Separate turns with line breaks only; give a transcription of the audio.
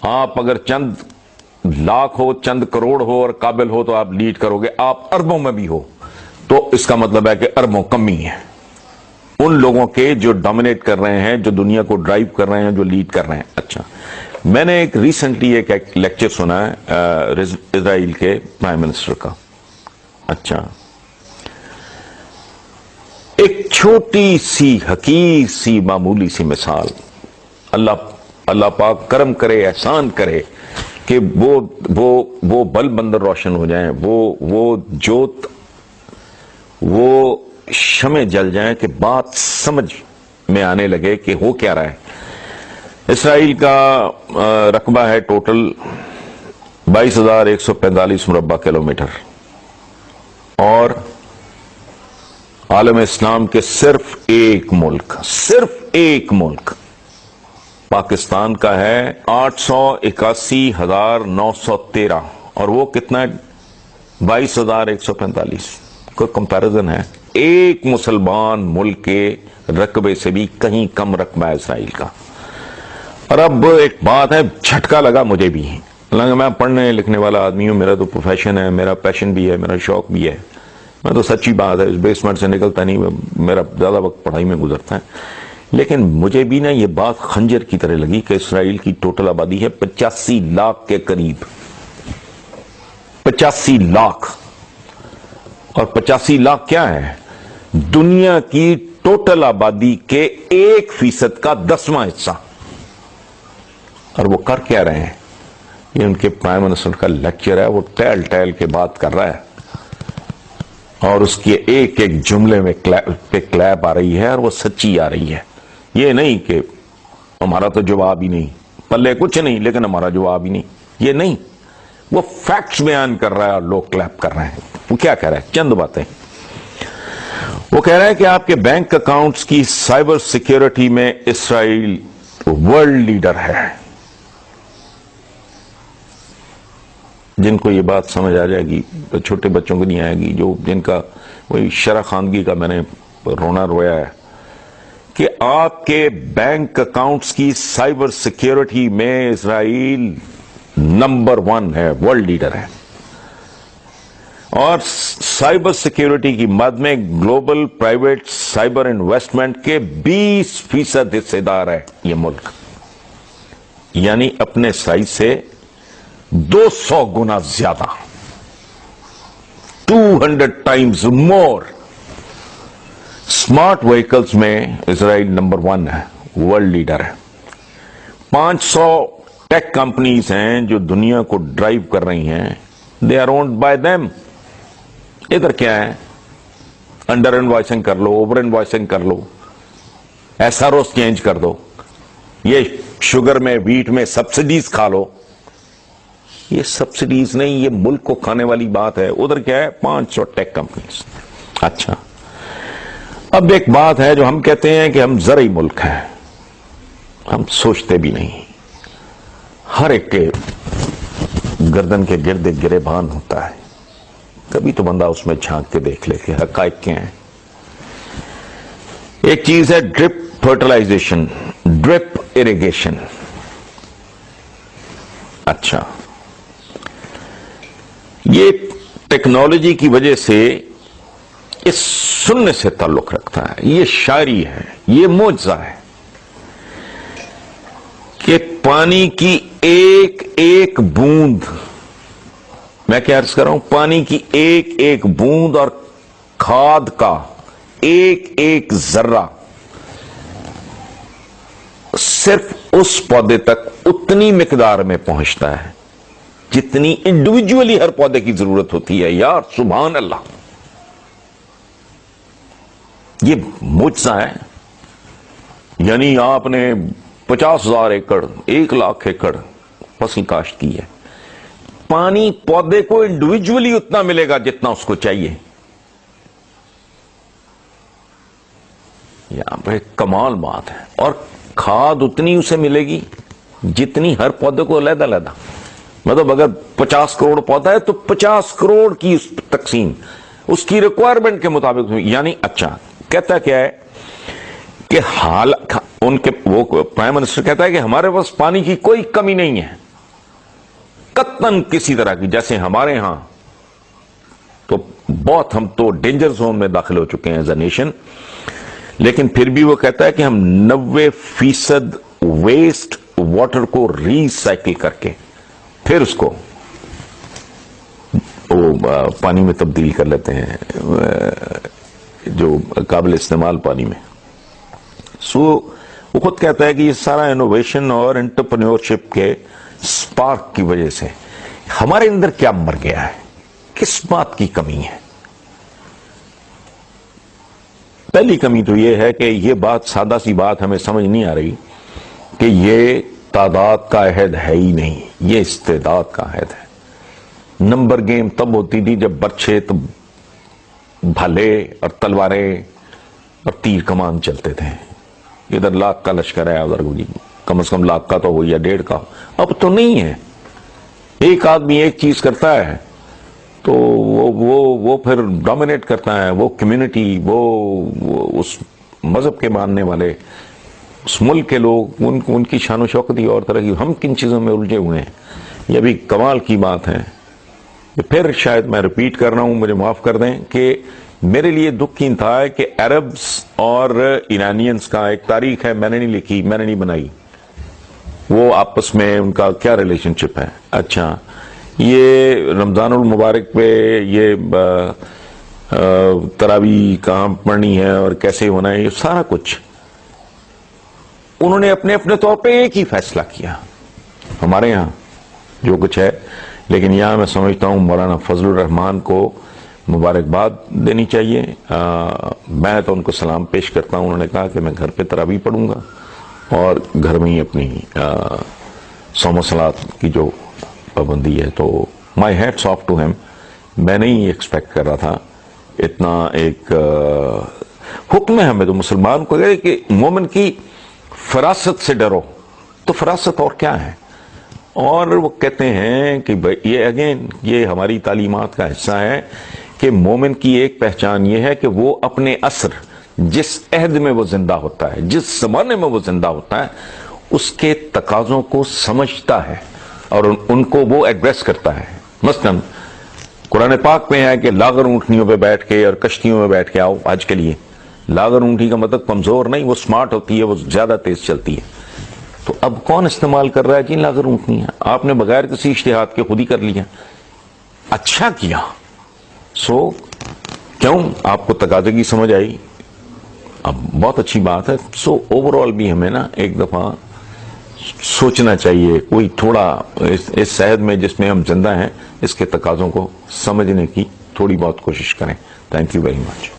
آپ اگر چند لاکھ ہو، چند کروڑ ہو اور قابل ہو تو آپ لیڈ کرو گے. آپ اربوں میں بھی ہو تو اس کا مطلب ہے کہ اربوں کمی ہے ان لوگوں کے جو ڈومینیٹ کر رہے ہیں، جو دنیا کو ڈرائیو کر رہے ہیں، جو لیڈ کر رہے ہیں. اچھا، میں نے ایک ریسنٹلی ایک لیکچر سنا ہے اسرائیل کے پرائم منسٹر کا. اچھا، ایک چھوٹی سی حقیر سی معمولی سی مثال، اللہ پاک کرم کرے، احسان کرے کہ وہ بلب اندر روشن ہو جائیں، وہ جوت، وہ شمع جل جائیں کہ بات سمجھ میں آنے لگے کہ ہو کیا رہا ہے. اسرائیل کا رقبہ ہے ٹوٹل 22,145 مربع کلومیٹر، اور عالم اسلام کے صرف ایک ملک پاکستان کا ہے 881,913، اور وہ کتنا ہے 22,145. کوئی کمپیریزن ہے؟ ایک مسلمان ملک کے رقبے سے بھی کہیں کم رقبہ ہے اسرائیل کا. اور اب ایک بات ہے، جھٹکا لگا مجھے بھی، حالانکہ میں پڑھنے لکھنے والا آدمی ہوں، میرا تو پروفیشن ہے، میرا پیشن بھی ہے، میرا شوق بھی ہے، میں تو سچی بات ہے اس بیسمنٹ سے نکلتا نہیں، میرا زیادہ وقت پڑھائی میں گزرتا ہے. لیکن مجھے بھی نا یہ بات خنجر کی طرح لگی کہ اسرائیل کی ٹوٹل آبادی ہے 85 لاکھ کے قریب، 85 لاکھ، اور 85 لاکھ کیا ہے؟ دنیا کی ٹوٹل آبادی کے 1% کا 10واں حصہ. اور وہ کر کیا رہے ہیں؟ یہ ان کے پرائم منسٹر کا لیکچر ہے، وہ ٹیل ٹیل کے بات کر رہا ہے، اور اس کے ایک ایک جملے میں کلیپ آ رہی ہے، اور وہ سچی آ رہی ہے. یہ نہیں کہ ہمارا تو جواب ہی نہیں، پلے کچھ نہیں لیکن ہمارا جواب ہی نہیں، یہ نہیں، وہ فیکٹس بیان کر رہا ہے اور لوگ کلیپ کر رہے ہیں. وہ کیا کہہ رہا ہے؟ چند باتیں. وہ کہہ رہا ہے کہ آپ کے بینک اکاؤنٹس کی سائبر سیکیورٹی میں اسرائیل ورلڈ لیڈر ہے. جن کو یہ بات سمجھ آ جائے گی، چھوٹے بچوں کو نہیں آئے گی، جن کا وہی شرح خواندگی کا میں نے رونا رویا ہے کہ آپ کے بینک اکاؤنٹس کی سائبر سیکیورٹی میں اسرائیل نمبر 1 ہے، ورلڈ لیڈر ہے. اور سائبر سیکیورٹی کی مد میں گلوبل پرائیویٹ سائبر انویسٹمنٹ کے 20% حصے دار ہے یہ ملک، یعنی اپنے سائز سے 200 گنا زیادہ، 200 ٹائمز مور. سمارٹ وہیکلز میں اسرائیل نمبر 1 ہے، ورلڈ لیڈر ہے. 500 ٹیک کمپنیز ہیں جو دنیا کو ڈرائیو کر رہی ہیں، they are owned by them. ادھر کیا ہے؟ انڈر انوائسنگ کر لو، اوور انوائسنگ کر لو، ایسا روز چینج کر دو، یہ شوگر میں، ویٹ میں سبسڈیز کھا لو. یہ سبسڈیز نہیں، یہ ملک کو کھانے والی بات ہے. ادھر کیا ہے؟ 500 ٹیک کمپنیز. اچھا، اب ایک بات ہے جو ہم کہتے ہیں کہ ہم زرعی ملک ہیں، ہم سوچتے بھی نہیں. ہر ایک کے گردن کے گرد گریبان ہوتا ہے، کبھی تو بندہ اس میں جھانک کے دیکھ لے کہ حقائق کیا ہیں. ایک چیز ہے ڈرپ فرٹیلائزیشن، ڈرپ اریگیشن. اچھا، یہ ٹیکنالوجی کی وجہ سے اس سننے سے تعلق رکھتا ہے، یہ شاعری ہے، یہ معجزہ ہے کہ پانی کی ایک ایک بوند، میں کیا عرض کر رہا ہوں، پانی کی ایک ایک بوند اور کھاد کا ایک ایک ذرہ صرف اس پودے تک اتنی مقدار میں پہنچتا ہے جتنی انڈیویجولی ہر پودے کی ضرورت ہوتی ہے. یار سبحان اللہ، یہ معجزہ ہے. یعنی آپ نے 50,000 ایکڑ، 1,00,000 ایکڑ فصل کاشت کی ہے، پانی پودے کو انڈیویجولی اتنا ملے گا جتنا اس کو چاہیے. یہاں پہ کمال بات ہے. اور کھاد اتنی اسے ملے گی جتنی ہر پودے کو علیحدہ علیحدہ، مطلب اگر 50 کروڑ پودا ہے تو 50 کروڑ کی تقسیم اس کی ریکوائرمنٹ کے مطابق. یعنی اچھا کہتا کیا ہے کہ ان کے وہ پرائم منسٹر کہتا ہے کہ ہمارے پاس پانی کی کوئی کمی نہیں ہے، قطعاً کسی طرح کی، جیسے ہمارے ہاں تو بہت ہم تو ڈینجر زون میں داخل ہو چکے ہیں ایز اے نیشن، لیکن پھر بھی وہ کہتا ہے کہ ہم 90% ویسٹ واٹر کو ری سائیکل کر کے پھر اس کو پانی میں تبدیل کر لیتے ہیں، جو قابل استعمال پانی میں. وہ خود کہتا ہے کہ یہ سارا انوویشن اور انٹرپرینیورشپ کے سپارک کی وجہ سے ہمارے اندر کیا مر گیا ہے، کس بات کی کمی ہے. پہلی کمی تو یہ ہے کہ یہ بات سادہ سی بات ہمیں سمجھ نہیں آ رہی کہ یہ تعداد کا عہد ہے ہی نہیں، یہ استعداد کا عہد ہے. نمبر گیم تب ہوتی تھی جب برچھے تو بھالے اور تلواریں اور تیر کمان چلتے تھے. ادھر لاکھ کا لشکر ہے، ادھر کم از کم لاکھ کا تو ہو یا 1.5 کا. اب تو نہیں ہے. ایک آدمی ایک چیز کرتا ہے تو وہ پھر ڈومینیٹ کرتا ہے. وہ کمیونٹی، وہ اس مذہب کے ماننے والے، اس ملک کے لوگ، ان کی شان و شوکت ہی اور طرح کی. ہم کن چیزوں میں الجھے ہوئے ہیں. یہ بھی کمال کی بات ہے. پھر شاید میں ریپیٹ کر رہا ہوں، مجھے معاف کر دیں کہ میرے لیے دکھ کی انتہا ہے کہ عربز اور ایرانینز کا ایک تاریخ ہے، میں نے نہیں لکھی، میں نے نہیں بنائی. وہ آپس میں ان کا کیا ریلیشن شپ ہے. اچھا، یہ رمضان المبارک پہ یہ تراویح کہاں پڑھنی ہے اور کیسے ہونا ہے، یہ سارا کچھ انہوں نے اپنے اپنے طور پہ ایک ہی فیصلہ کیا. ہمارے یہاں جو کچھ ہے، لیکن یہاں میں سمجھتا ہوں مولانا فضل الرحمان کو مبارکباد دینی چاہیے. میں تو ان کو سلام پیش کرتا ہوں. انہوں نے کہا کہ میں گھر پہ تراویح پڑھوں گا اور گھر میں ہی اپنی صوم و صلات کی جو پابندی ہے. تو مائی ہیٹس آف ٹو ہیم. میں نہیں ایکسپیکٹ کر رہا تھا اتنا ایک حکم ہے ہمیں تو مسلمان کو کہ مومن کی فراست سے ڈرو. تو فراست اور کیا ہے؟ اور وہ کہتے ہیں کہ یہ اگین یہ ہماری تعلیمات کا حصہ ہے کہ مومن کی ایک پہچان یہ ہے کہ وہ اپنے عصر، جس عہد میں وہ زندہ ہوتا ہے، جس زمانے میں وہ زندہ ہوتا ہے، اس کے تقاضوں کو سمجھتا ہے اور ان کو وہ ایڈریس کرتا ہے. مثلاً قرآن پاک میں ہے کہ لاغر اونٹنیوں پہ بیٹھ کے اور کشتیوں میں بیٹھ کے آؤ. آج کے لیے لاغر اونٹی کا مطلب کمزور نہیں، وہ سمارٹ ہوتی ہے، وہ زیادہ تیز چلتی ہے. تو اب کون استعمال کر رہا ہے جی لاغر اونٹنیاں؟ آپ نے بغیر کسی اشتہاد کے خود ہی کر لیا. اچھا کیا. کیوں آپ کو تقاضے کی سمجھ آئی؟ اب بہت اچھی بات ہے. اوور آل بھی ہمیں نا ایک دفعہ سوچنا چاہیے، کوئی تھوڑا اس عہد میں جس میں ہم زندہ ہیں اس کے تقاضوں کو سمجھنے کی تھوڑی بہت کوشش کریں. Thank you very much.